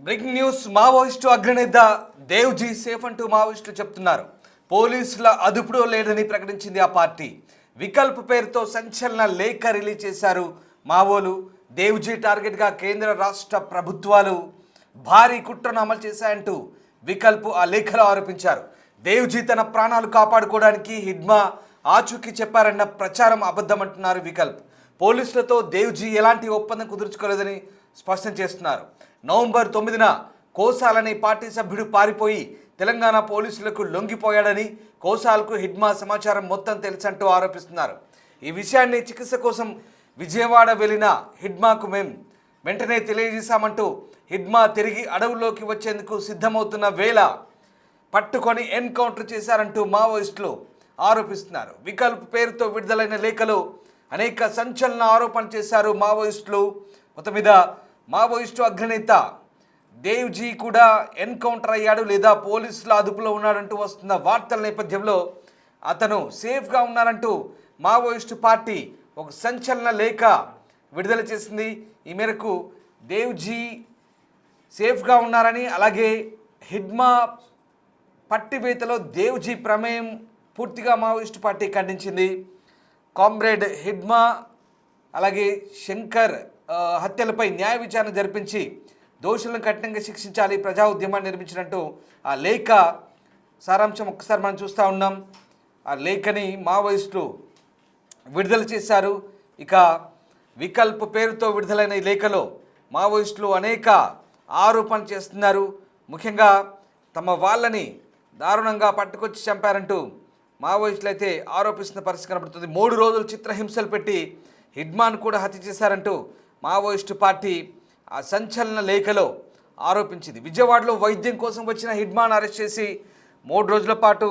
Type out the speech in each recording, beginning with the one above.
Breaking news. Maoist అగ్రనేత Devji safe అంటూ మావోయిస్టులు చెప్తున్నారు. పోలీసుల అదుపులో లేదని ప్రకటించింది ఆ పార్టీ. వికల్ప్ పేరుతో సంచలన లేఖ రిలీజ్ చేశారు మావోలు. దేవ్జీ టార్గెట్గా కేంద్ర రాష్ట్ర ప్రభుత్వాలు భారీ కుట్రను అమలు చేశాయంటూ వికల్ప్ ఆ లేఖలో ఆరోపించారు. దేవ్జీ తన ప్రాణాలు కాపాడుకోవడానికి హిడ్మా ఆచూకీ చెప్పారన్న ప్రచారం అబద్ధమంటున్నారు వికల్ప్. పోలీసులతో దేవ్జీ ఎలాంటి ఒప్పందం కుదుర్చుకోలేదని స్పష్టం చేస్తున్నారు. నవంబర్ 9న కోసాలని పార్టీ సభ్యుడు పారిపోయి తెలంగాణ పోలీసులకు లొంగిపోయాడని, కోసాలకు హిడ్మా సమాచారం మొత్తం తెలుసంటూ ఆరోపిస్తున్నారు. ఈ విషయాన్ని చికిత్స కోసం విజయవాడ వెళ్ళిన హిడ్మాకు వెంటనే తెలియజేశామంటూ హిడ్మా తిరిగి అడవుల్లోకి వచ్చేందుకు సిద్ధమవుతున్న వేళ పట్టుకొని ఎన్కౌంటర్ చేశారంటూ మావోయిస్టులు ఆరోపిస్తున్నారు. వికల్ప్ పేరుతో విడుదలైన లేఖలో అనేక సంచలన ఆరోపణలు చేశారు మావోయిస్టులు. మొత్తం మీద మావోయిస్టు అగ్రనేత దేవ్జీ కూడా ఎన్కౌంటర్ అయ్యాడు లేదా పోలీసుల అదుపులో ఉన్నాడంటూ వస్తున్న వార్తల నేపథ్యంలో అతను సేఫ్గా ఉన్నారంటూ మావోయిస్టు పార్టీ ఒక సంచలన లేఖ విడుదల చేసింది. ఈ మేరకు దేవ్జీ సేఫ్గా ఉన్నారని, అలాగే హిడ్మా పట్టివేతలో దేవ్జీ ప్రమేయం పూర్తిగా మావోయిస్టు పార్టీ ఖండించింది. కామ్రేడ్ హిడ్మా అలాగే శంకర్ హత్యలపై న్యాయ విచారణ జరిపించి దోషులను కఠినంగా శిక్షించాలి, ప్రజా ఉద్యమాన్ని నిర్మించినట్టు ఆ లేఖ సారాంశం ఒక్కసారి మనం చూస్తూ ఉన్నాం. ఆ లేఖని మావోయిస్టులు విడుదల చేశారు. ఇక వికల్ప్ పేరుతో విడుదలైన ఈ లేఖలో మావోయిస్టులు అనేక ఆరోపణలు చేస్తున్నారు. ముఖ్యంగా తమ వాళ్ళని దారుణంగా పట్టుకొచ్చి చంపారంటూ మావోయిస్టులు అయితే ఆరోపిస్తున్న పరిస్థితి కనబడుతుంది. 3 రోజులు చిత్రహింసలు పెట్టి హిడ్మాను కూడా హత్య చేశారంటూ మావోయిస్టు పార్టీ ఆ సంచలన లేఖలో ఆరోపించింది. విజయవాడలో వైద్యం కోసం వచ్చిన హిడ్మాను అరెస్ట్ చేసి 3 రోజుల పాటు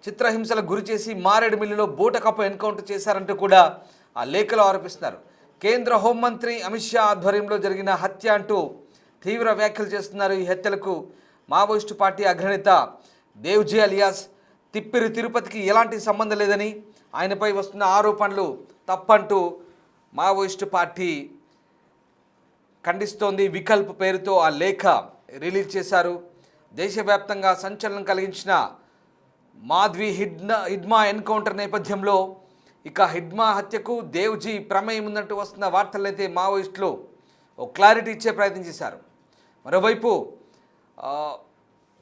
చిత్రహింసలకు గురి చేసి మారేడుమిల్లిలో బూటకప్పు ఎన్కౌంటర్ చేశారంటూ కూడా ఆ లేఖలో ఆరోపిస్తున్నారు. కేంద్ర హోంమంత్రి అమిత్ షా ఆధ్వర్యంలో జరిగిన హత్య అంటూ తీవ్ర వ్యాఖ్యలు చేస్తున్నారు. ఈ హత్యలకు మావోయిస్టు పార్టీ అగ్రనేత దేవ్జీ అలియాస్ తిప్పిరి తిరుపతికి ఎలాంటి సంబంధం లేదని, ఆయనపై వస్తున్న ఆరోపణలు తప్పంటూ మావోయిస్టు పార్టీ ఖండిస్తోంది. వికల్ప్ పేరుతో ఆ లేఖ రిలీజ్ చేశారు. దేశవ్యాప్తంగా సంచలనం కలిగించిన మాధ్వి హిడ్మా ఎన్కౌంటర్ నేపథ్యంలో ఇక హిడ్మా హత్యకు దేవ్జీ ప్రమేయం ఉందంటూ వస్తున్న వార్తలైతే మావోయిస్టులు ఓ క్లారిటీ ఇచ్చే ప్రయత్నం చేశారు. మరోవైపు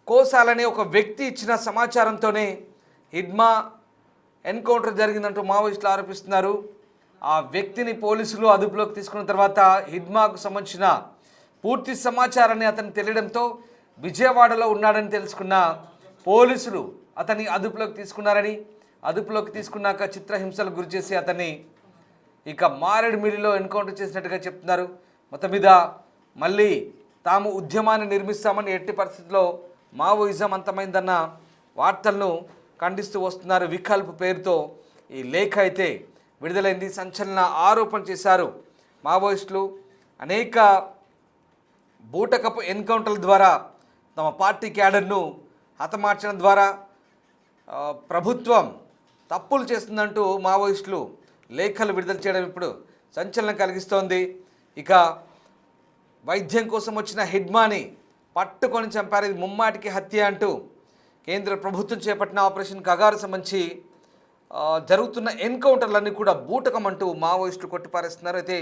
కోసాలనే ఒక వ్యక్తి ఇచ్చిన సమాచారంతోనే హిడ్మా ఎన్కౌంటర్ జరిగిందంటూ మావోయిస్టులు ఆరోపిస్తున్నారు. ఆ వ్యక్తిని పోలీసులు అదుపులోకి తీసుకున్న తర్వాత హిడ్మాకు సంబంధించిన పూర్తి సమాచారాన్ని అతను తెలియడంతో విజయవాడలో ఉన్నాడని తెలుసుకున్న పోలీసులు అతన్ని అదుపులోకి తీసుకున్నారని, అదుపులోకి తీసుకున్నాక చిత్రహింసలకు గురి చేసి అతన్ని ఇక మారేడుమిల్లిలో ఎన్కౌంటర్ చేసినట్టుగా చెప్తున్నారు. మొత్తం మీద మళ్ళీ తాము ఉద్యమాన్ని నిర్మిస్తామని, ఎట్టి పరిస్థితుల్లో మావోయిజం అంతమైందన్న వార్తలను ఖండిస్తూ వస్తున్నారు. వికల్ప్ పేరుతో ఈ లేఖ అయితే విడుదలైంది. సంచలన ఆరోపణ చేశారు మావోయిస్టులు. అనేక బూటకపు ఎన్కౌంటర్ల ద్వారా తమ పార్టీ క్యాడర్ను హతమార్చడం ద్వారా ప్రభుత్వం తప్పులు చేస్తుందంటూ మావోయిస్టులు లేఖలు విడుదల చేయడం ఇప్పుడు సంచలనం కలిగిస్తోంది. ఇక వైద్యం కోసం వచ్చిన హిడ్మాని పట్టుకొని చంపారు, ఇది ముమ్మాటికి హత్య అంటూ కేంద్ర ప్రభుత్వం చేపట్టిన ఆపరేషన్ కగారు సంబంధించి జరుగుతున్న ఎన్కౌంటర్లన్నీ కూడా బూటకం అంటూ మావోయిస్టులు కొట్టిపారేస్తున్నారు. అయితే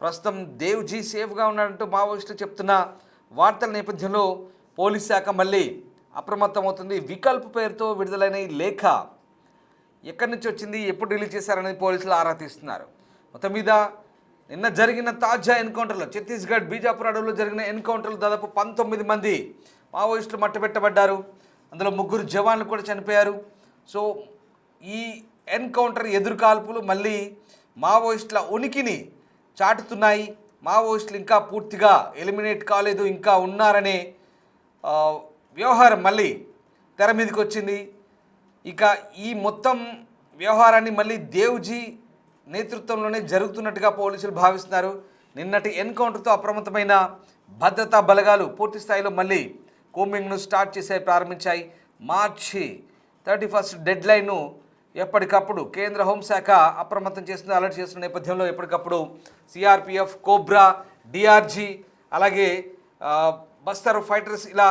ప్రస్తుతం దేవ్జీ సేఫ్గా ఉన్నాడంటూ మావోయిస్టులు చెప్తున్న వార్తల నేపథ్యంలో పోలీస్ శాఖ మళ్ళీ అప్రమత్తమవుతుంది. వికల్ప్ పేరుతో విడుదలైన ఈ లేఖ ఎక్కడి నుంచి వచ్చింది, ఎప్పుడు రిలీజ్ చేశారనేది పోలీసులు ఆరా తీస్తున్నారు. మొత్తం మీద నిన్న జరిగిన తాజా ఎన్కౌంటర్లో ఛత్తీస్గఢ్ బీజాపూర్ అడవుల్లో జరిగిన ఎన్కౌంటర్లు దాదాపు 19 మంది మావోయిస్టులు మట్టుబెట్టబడ్డారు. అందులో 3 జవాన్లు కూడా చనిపోయారు. సో ఈ ఎన్కౌంటర్ ఎదురుకాల్పులు మళ్ళీ మావోయిస్టుల ఉనికిని చాటుతున్నాయి. మావోయిస్టులు ఇంకా పూర్తిగా ఎలిమినేట్ కాలేదు, ఇంకా ఉన్నారనే వ్యవహారం మళ్ళీ తెర మీదకి వచ్చింది. ఇక ఈ మొత్తం వ్యవహారాన్ని మళ్ళీ దేవ్జీ నేతృత్వంలోనే జరుగుతున్నట్టుగా పోలీసులు భావిస్తున్నారు. నిన్నటి ఎన్కౌంటర్తో అప్రమత్తమైన భద్రతా బలగాలు పూర్తి స్థాయిలో మళ్ళీ కూంబింగ్ను స్టార్ట్ చేసే ప్రారంభించాయి. మార్చి 31 డెడ్ లైన్ను ఎప్పటికప్పుడు కేంద్ర హోంశాఖ అప్రమత్తం చేస్తుంది, అలర్ట్ చేస్తున్న నేపథ్యంలో ఎప్పటికప్పుడు సిఆర్పిఎఫ్, కోబ్రా, డిఆర్జీ అలాగే బస్తర్ ఫైటర్స్ ఇలా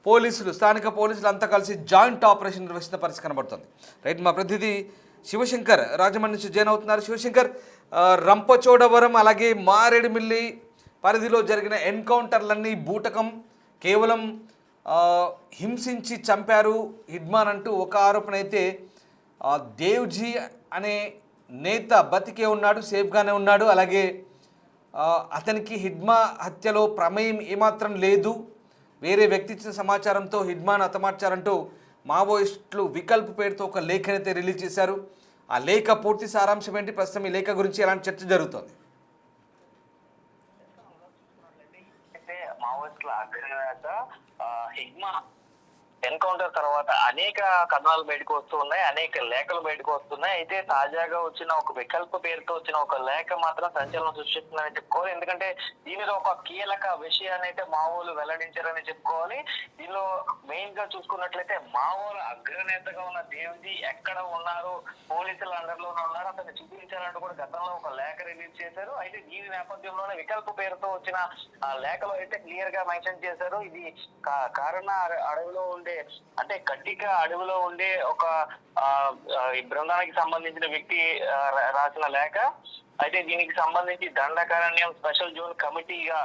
పోలీసులు, స్థానిక పోలీసులు అంతా కలిసి జాయింట్ ఆపరేషన్ నిర్వహిస్తున్న పరిస్థితి కనబడుతుంది. రైట్, మా ప్రతినిధి శివశంకర్ రాజమండ్రి నుంచి జాయిన్ అవుతున్నారు. శివశంకర్, రంపచోడవరం అలాగే మారేడుమిల్లి పరిధిలో జరిగిన ఎన్కౌంటర్లన్నీ బూటకం, కేవలం హింసించి చంపారు హిడ్మాన్ అంటూ ఒక ఆరోపణ అయితే, దేవ్జీ అనే నేత బతికే ఉన్నాడు, సేఫ్గానే ఉన్నాడు, అలాగే అతనికి హిడ్మా హత్యలో ప్రమేయం ఏమాత్రం లేదు, వేరే వ్యక్తి ఇచ్చిన సమాచారంతో హిడ్మాన్ హతమార్చారంటూ మావోయిస్టులు వికల్ప్ పేరుతో ఒక లేఖనైతే రిలీజ్ చేశారు. ఆ లేఖ పూర్తి సారాంశం ఏంటి, ప్రస్తుతం ఈ లేఖ గురించి ఎలాంటి చర్చ జరుగుతుంది? మావోయిస్టుల అగ్రనేత హిడ్మా ఎన్కౌంటర్ తర్వాత అనేక కథనాలు బయటకు వస్తున్నాయి, అనేక లేఖలు బయటకు వస్తున్నాయి. అయితే తాజాగా వచ్చిన ఒక వికల్ప పేరుతో వచ్చిన ఒక లేఖ మాత్రం సంచలనం సృష్టిస్తుందని చెప్పుకోవాలి. ఎందుకంటే దీనిలో ఒక కీలక విషయాన్ని అయితే మావోలు వెల్లడించారని చెప్పుకోవాలి. దీనిలో మెయిన్ గా చూసుకున్నట్లయితే మావోల అగ్రనేతగా ఉన్న దేవ్జీ ఎక్కడ ఉన్నారు, పోలీసుల అండర్ లోనే ఉన్నారు, అతన్ని చూపించాలంటూ కూడా గతంలో ఒక లేఖ రిలీజ్ చేశారు. అయితే దీని నేపథ్యంలోనే వికల్ప పేరుతో వచ్చిన ఆ లేఖలో అయితే క్లియర్ గా మెన్షన్ చేశారు. ఇది కారణ అడవిలో ఉండే, అంటే కట్టిక అడవిలో ఉండే ఒక బృందానికి సంబంధించిన వ్యక్తి రాసిన లేఖ. అయితే దీనికి సంబంధించి దండకారణ్యం స్పెషల్ జోన్ కమిటీగా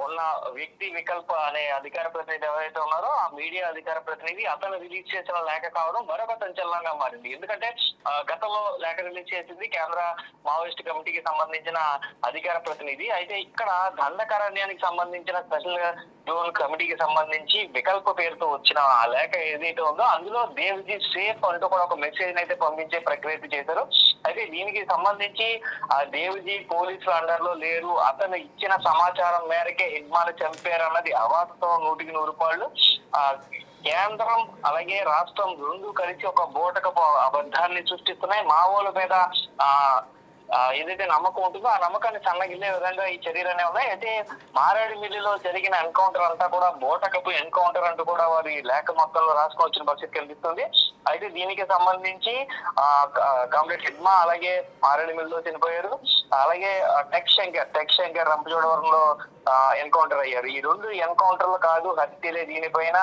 ఉన్న వ్యక్తి వికల్ప అనే అధికార ప్రతినిధి ఎవరైతే ఉన్నారో ఆ మీడియా అధికార ప్రతినిధి అతను రిలీజ్ చేసిన లేఖ కావడం మరొక సంచలనంగా మారింది. ఎందుకంటే గతంలో లేఖ రిలీజ్ చేసింది కేంద్ర మావోయిస్ట్ కమిటీకి సంబంధించిన అధికార ప్రతినిధి. అయితే ఇక్కడ దండకారణ్యానికి సంబంధించిన స్పెషల్ జోన్ కమిటీకి సంబంధించి వికల్ప పేరుతో వచ్చిన ఆ లేఖ ఏదైతే ఉందో అందులో దేవ్జీ సేఫ్ అంటూ కూడా ఒక మెసేజ్ అయితే పంపించే ప్రక్రియ చేశారు. అయితే దీనికి సంబంధించి ఆ దేవ్జీ పోలీసుల అండర్ లో లేరు, అతను ఇచ్చిన సమాచారం మేరకే హిడ్మాన్ చంపారన్నది అవాస్తవం 100%. కేంద్రం అలాగే రాష్ట్రం రెండు కలిసి ఒక బోటకపు అబద్ధాన్ని సృష్టిస్తున్నాయి. మావోల మీద ఏదైతే నమ్మకం ఉంటుందో ఆ నమ్మకాన్ని సన్నగిల్లే విధంగా ఈ చర్యలనే ఉన్నాయి. అయితే మారేడుమిల్లిలో జరిగిన ఎన్కౌంటర్ అంతా కూడా బోటకపు ఎన్కౌంటర్ అంటూ కూడా వారి లేఖ మొత్తంలో రాసుకొని వచ్చిన పరిస్థితి కనిపిస్తుంది. అయితే దీనికి సంబంధించి కామ్రేడ్ హిడ్మా అలాగే మారేడుమిల్లిలో చనిపోయారు, అలాగే టెక్ శంకర్ రంపచోడవరంలో ఎన్కౌంటర్ అయ్యారు. ఈ రెండు ఎన్కౌంటర్లు కాదు, హత్యలే. దీనిపైన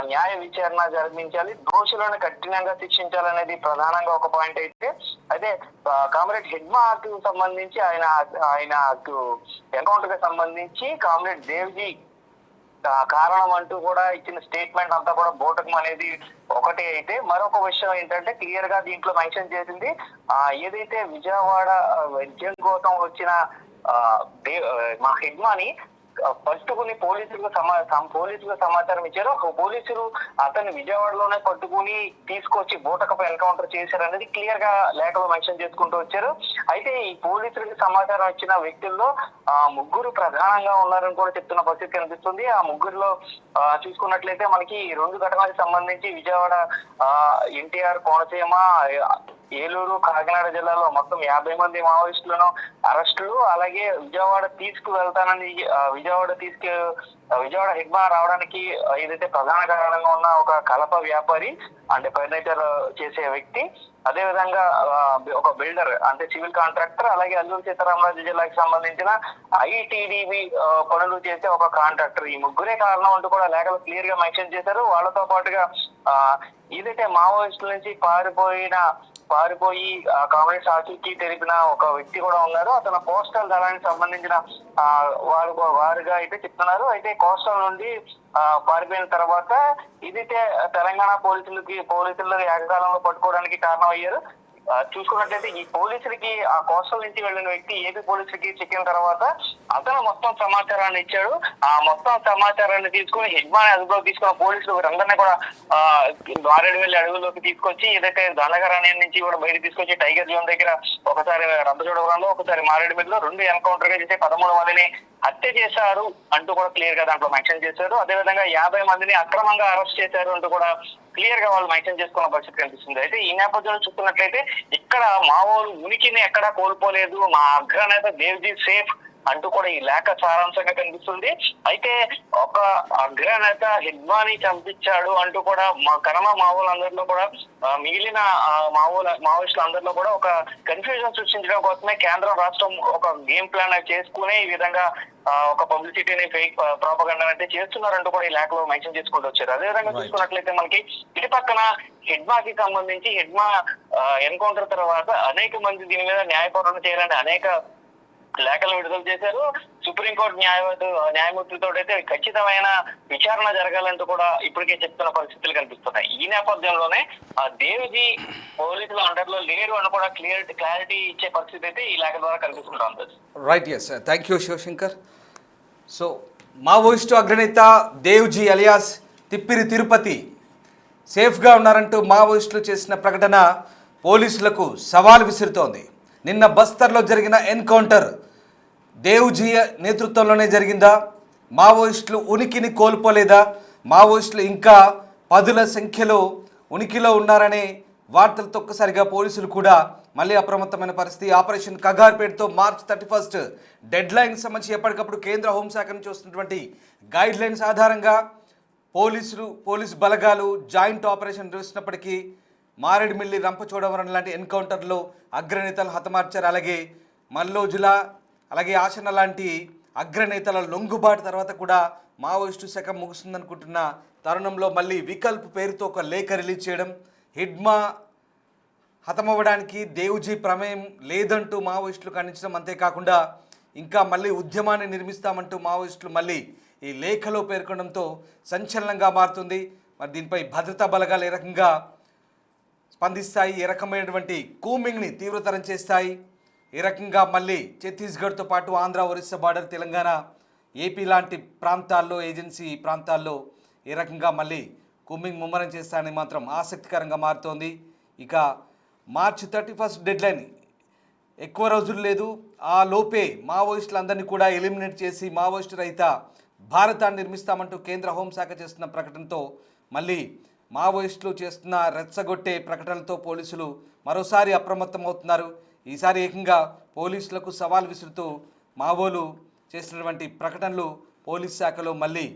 న్యాయ విచారణ జరిపించాలి, దోషులను కఠినంగా శిక్షించాలనేది ప్రధానంగా ఒక పాయింట్ అయితే కామ్రేడ్ హిడ్మాకు సంబంధించి ఆయన ఎన్కౌంటర్ కి సంబంధించి కామ్రేడ్ దేవ్జీ కారణం అంటూ కూడా ఇచ్చిన స్టేట్మెంట్ అంతా కూడా బోటకం అనేది ఒకటి. అయితే మరొక విషయం ఏంటంటే క్లియర్ గా దీంట్లో మెన్షన్ చేసింది, ఏదైతే విజయవాడ విద్యం కోసం వచ్చిన మా హిడ్మాని పట్టుకుని పోలీసులకు సమాచారం ఇచ్చారు. పోలీసులు అతన్ని విజయవాడలోనే పట్టుకుని తీసుకొచ్చి బోటకపై ఎన్కౌంటర్ చేశారనేది క్లియర్ గా లేఖలో మెన్షన్ చేసుకుంటూ వచ్చారు. అయితే ఈ పోలీసులకు సమాచారం ఇచ్చిన వ్యక్తుల్లో ముగ్గురు ప్రధానంగా ఉన్నారని కూడా చెప్తున్న పరిస్థితి కనిపిస్తుంది. ఆ ముగ్గురులో చూసుకున్నట్లయితే మనకి రెండు ఘటనలకు సంబంధించి విజయవాడ, ఎన్టీఆర్, కోనసీమ, ఏలూరు, కాకినాడ జిల్లాలో మొత్తం 50 మంది మావోయిస్టులను అరెస్టులు, అలాగే విజయవాడ తీసుకువెళ్తానని విజయవాడ హిడ్మా రావడానికి ఏదైతే ప్రధాన కారణంగా ఉన్న ఒక కలప వ్యాపారి అంటే ఫర్నిచర్ చేసే వ్యక్తి, అదే విధంగా ఒక బిల్డర్ అంటే సివిల్ కాంట్రాక్టర్, అలాగే అల్లూరు సీతారామరాజు జిల్లాకి సంబంధించిన ఐటీడీబీ పనులు చేసే ఒక కాంట్రాక్టర్, ఈ ముగ్గురే కారణం అంటూ కూడా లేఖలు క్లియర్ గా మెన్షన్ చేశారు. వాళ్ళతో పాటుగా ఏదైతే మావోయిస్టుల నుంచి పారిపోయి కాంగ్రెస్ ఆచూకీ తెలిపిన ఒక వ్యక్తి కూడా ఉన్నారు. అతను కోస్టల్ దళానికి సంబంధించిన వారుగా అయితే చెప్తున్నారు. అయితే కోస్టల్ నుండి పారిపోయిన తర్వాత ఇదైతే తెలంగాణ పోలీసులు ఏకకాలంలో పట్టుకోవడానికి కారణం అయ్యారు. చూసుకున్నట్లయితే ఈ పోలీసులకి ఆ కోస్టల్ నుంచి వెళ్ళిన వ్యక్తి ఏపీ పోలీసులకి చిక్కిన తర్వాత అతను మొత్తం సమాచారాన్ని ఇచ్చాడు. ఆ మొత్తం సమాచారాన్ని తీసుకుని హిడ్మాని అదుపులోకి తీసుకున్న పోలీసులు వీరందరినీ కూడా మారేడుమిల్లి అడవుల్లోకి తీసుకొచ్చి ఏదైతే దండకారణ్యం నుంచి కూడా బయటకు తీసుకొచ్చి టైగర్ జోన్ దగ్గర ఒకసారి రంపచోడవరంలో ఒకసారి మారేడుమిల్లిలో 2 ఎన్కౌంటర్ గా చేసే 13 మందిని హత్య చేశారు అంటూ కూడా క్లియర్ గా దాంట్లో మెన్షన్ చేశారు. అదేవిధంగా 50 మందిని అక్రమంగా అరెస్ట్ చేశారు అంటూ కూడా క్లియర్ గా వాళ్ళు మెన్షన్ చేసుకున్న పరిస్థితి కనిపిస్తుంది. అయితే ఈ నేపథ్యంలో చూస్తున్నట్లయితే ఇక్కడ మావోలు ఉనికిని ఎక్కడా కోల్పోలేదు, మా అగ్రనేత దేవ్జీ సేఫ్ అంటూ కూడా ఈ లేఖ సారాంశంగా కనిపిస్తుంది. అయితే ఒక అగ్రనేత హిడ్మాని చంపించాడు అంటూ కూడా మా కర్మ మావోలందరిలో కూడా మిగిలిన మావోయిస్టులు అందరిలో కూడా ఒక కన్ఫ్యూజన్ సృష్టించడం కోసమే కేంద్రం రాష్ట్రం ఒక గేమ్ ప్లాన్ చేసుకునే ఈ విధంగా ఒక పబ్లిసిటీని ఫేక్ ప్రాపగండా అంటే చేస్తున్నారంటూ కూడా ఈ లేఖలో మెన్షన్ చేసుకుంటూ వచ్చారు. అదేవిధంగా చూసుకున్నట్లయితే మనకి ఇటు పక్కన హిడ్మాకి సంబంధించి హిడ్మా ఎన్కౌంటర్ తర్వాత అనేక మంది దీని మీద న్యాయపోరాటం చేయాలని అనేక లేఖలు విడుదల చేశారు. సుప్రీంకోర్టు న్యాయమూర్తితో అయితే ఖచ్చితమైన విచారణ జరగాలంటూ కూడా ఇప్పటికే చెప్తున్న పరిస్థితులు కనిపిస్తున్నాయి. ఈ నేపథ్యంలోనే ఆ దేవ్జీ పోలీసుల అండర్ లో లేరు అని కూడా క్లారిటీ ఇచ్చే పరిస్థితి అయితే ఈ లేఖ ద్వారా కనిపిస్తుంటుంది. Right, yes, thank you Shivashankar. So Maoist అగ్రనేత దేవ్జీ అలియాస్ తిప్పిరి తిరుపతి సేఫ్గా ఉన్నారంటూ మావోయిస్టులు చేసిన ప్రకటన పోలీసులకు సవాల్ విసురుతోంది. నిన్న బస్తర్లో జరిగిన ఎన్కౌంటర్ దేవ్జీ నేతృత్వంలోనే జరిగిందా? మావోయిస్టులు ఉనికిని కోల్పోలేదా? మావోయిస్టులు ఇంకా పదుల సంఖ్యలో ఉనికిలో ఉన్నారనే వార్తలతో ఒక్కసారిగా పోలీసులు కూడా మళ్ళీ అప్రమత్తమైన పరిస్థితి. ఆపరేషన్ కగార్ పేరుతో March 31 డెడ్ లైన్ సంబంధించి ఎప్పటికప్పుడు కేంద్ర హోంశాఖ నుంచి వస్తున్నటువంటి గైడ్ లైన్స్ ఆధారంగా పోలీసు బలగాలు జాయింట్ ఆపరేషన్ నిర్వహిస్తున్నప్పటికీ మారేడుమిల్లి, రంపచోడవరం లాంటి ఎన్కౌంటర్లో అగ్రనేతలు హతమార్చారు. అలాగే మల్లోజుల, అలాగే ఆశన లాంటి అగ్రనేతల లొంగుబాటు తర్వాత కూడా మావోయిస్టు శకం ముగుస్తుందనుకుంటున్న తరుణంలో మళ్ళీ వికల్ప్ పేరుతో ఒక లేఖ రిలీజ్ చేయడం, హిడ్మా హతమవ్వడానికి దేవ్జీ ప్రమేయం లేదంటూ మావోయిస్టులు ఖండించడం, అంతేకాకుండా ఇంకా మళ్ళీ ఉద్యమాన్ని నిర్మిస్తామంటూ మావోయిస్టులు మళ్ళీ ఈ లేఖలో పేర్కొనడంతో సంచలనంగా మారుతుంది. మరి దీనిపై భద్రతా బలగాలు ఏ రకంగా స్పందిస్తాయి, ఏ రకమైనటువంటి కూమింగ్ని తీవ్రతరం చేస్తాయి, ఏ రకంగా మళ్ళీ ఛత్తీస్గఢ్తో పాటు ఆంధ్ర, ఒరిస్సా బార్డర్, తెలంగాణ, ఏపీ లాంటి ప్రాంతాల్లో, ఏజెన్సీ ప్రాంతాల్లో ఏ రకంగా మళ్ళీ కూమింగ్ ముమ్మరం చేస్తాయని మాత్రం ఆసక్తికరంగా మారుతోంది. ఇక March 31 డెడ్ లైన్ ఎక్కువ రోజులు లేదు. ఆ లోపే మావోయిస్టులందరినీ కూడా ఎలిమినేట్ చేసి మావోయిస్టు రహిత భారతాన్ని నిర్మిస్తామంటూ కేంద్ర హోంశాఖ చేస్తున్న ప్రకటనతో మళ్ళీ మావోయిస్టులు చేస్తున్న రెచ్చగొట్టే ప్రకటనలతో పోలీసులు మరోసారి అప్రమత్తమవుతున్నారు. ఈసారి ఏకంగా పోలీసులకు సవాల్ విసురుతూ మావోలు చేసినటువంటి ప్రకటనలు పోలీస్ శాఖలో మళ్ళీ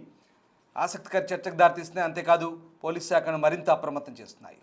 ఆసక్తికర చర్చకు దారితీస్తున్నాయి. అంతేకాదు పోలీస్ శాఖను మరింత అప్రమత్తం చేస్తున్నాయి.